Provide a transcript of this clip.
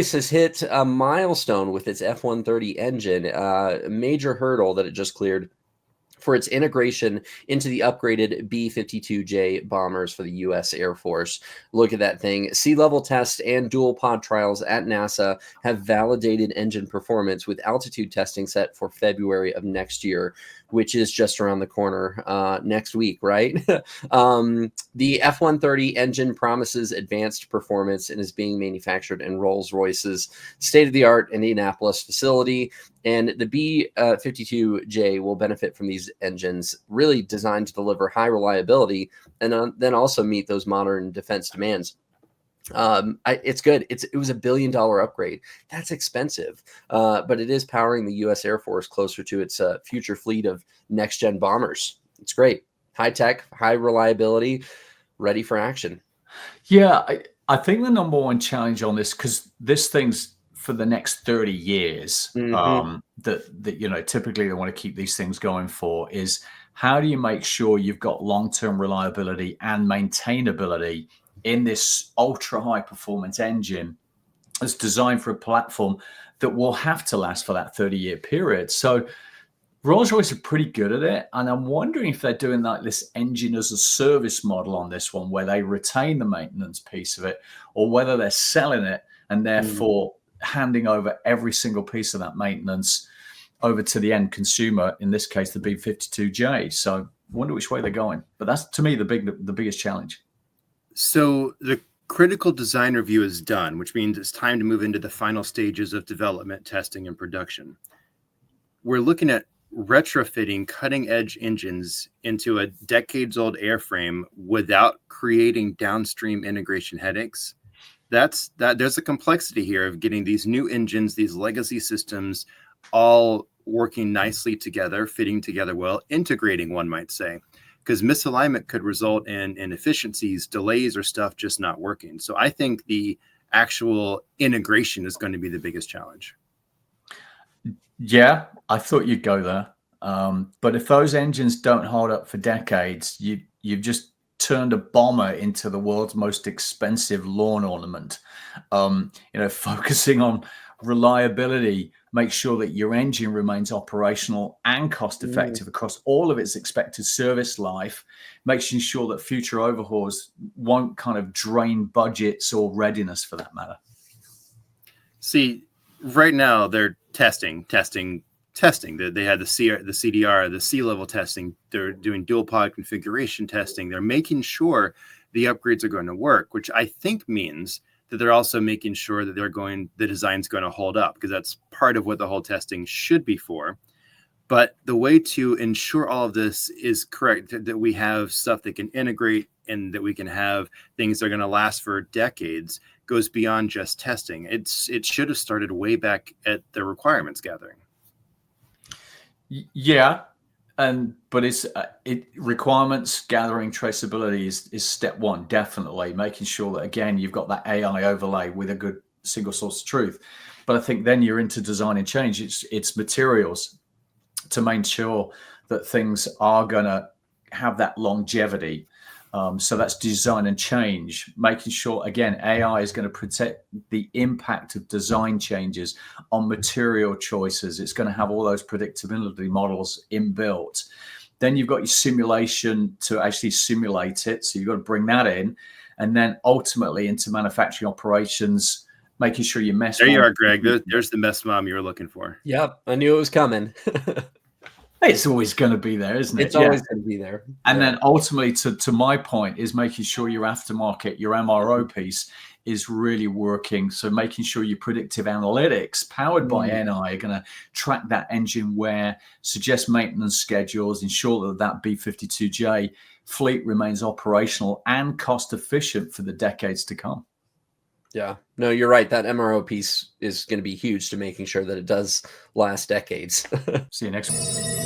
Rolls-Royce has hit a milestone with its F130 engine, a major hurdle that it just cleared for its integration into the upgraded B-52J bombers for the U.S. Air Force. Look at that thing. Sea-level tests and dual pod trials at NASA have validated engine performance, with altitude testing set for February of next year, which is just around the corner next week, right? The F-130 engine promises advanced performance and is being manufactured in Rolls-Royce's state-of-the-art Indianapolis facility. And the B-52J will benefit from these engines, really designed to deliver high reliability and then also meet those modern defense demands. It's good. It was $1 billion upgrade. That's expensive, but it is powering the U.S. Air Force closer to its future fleet of next-gen bombers. It's great. High tech, high reliability, ready for action. Yeah, I think the number one challenge on this, because this thing's for the next 30 years, that typically they want to keep these things going for, is how do you make sure you've got long-term reliability and maintainability in this ultra high performance engine that's designed for a platform that will have to last for that 30-year period. So Rolls-Royce are pretty good at it. And I'm wondering if they're doing like this engine as a service model on this one, where they retain the maintenance piece of it, or whether they're selling it and therefore handing over every single piece of that maintenance over to the end consumer, in this case, the B-52J. So I wonder which way they're going. But that's, to me, the biggest challenge. So the critical design review is done, which means it's time to move into the final stages of development, testing, and production. We're looking at retrofitting cutting-edge engines into a decades-old airframe without creating downstream integration headaches. There's a complexity here of getting these new engines, these legacy systems, all working nicely together, fitting together well, integrating, one might say, because misalignment could result in inefficiencies, delays, or stuff just not working. So I think the actual integration is going to be the biggest challenge. Yeah, I thought you'd go there. But if those engines don't hold up for decades, you've just turned a bomber into the world's most expensive lawn ornament. Focusing on reliability, make sure that your engine remains operational and cost effective across all of its expected service life, making sure that future overhauls won't kind of drain budgets or readiness for that matter. See, right now they're testing. They had the CDR, the sea-level testing. They're doing dual pod configuration testing. They're making sure the upgrades are going to work, which I think means that they're also making sure that the design's going to hold up, because that's part of what the whole testing should be for. But the way to ensure all of this is correct, that we have stuff that can integrate and that we can have things that are going to last for decades, goes beyond just testing. It should have started way back at the requirements gathering. Yeah, but it's requirements gathering, traceability is step one, definitely making sure that, again, you've got that AI overlay with a good single source of truth. But I think then you're into design and change. It's materials to make sure that things are going to have that longevity. So that's design and change, making sure, again, AI is going to protect the impact of design changes on material choices. It's going to have all those predictability models inbuilt. Then you've got your simulation to actually simulate it. So you've got to bring that in. And then ultimately into manufacturing operations, making sure you mess. There you are, Greg. There's the mess mom you were looking for. Yep, I knew it was coming. It's always going to be there, isn't it? It's always going to be there. And then ultimately, to my point, is making sure your aftermarket, your MRO piece is really working. So making sure your predictive analytics powered by NI are going to track that engine wear, suggest maintenance schedules, ensure that B-52J fleet remains operational and cost efficient for the decades to come. Yeah, no, you're right. That MRO piece is going to be huge to making sure that it does last decades. See you next week.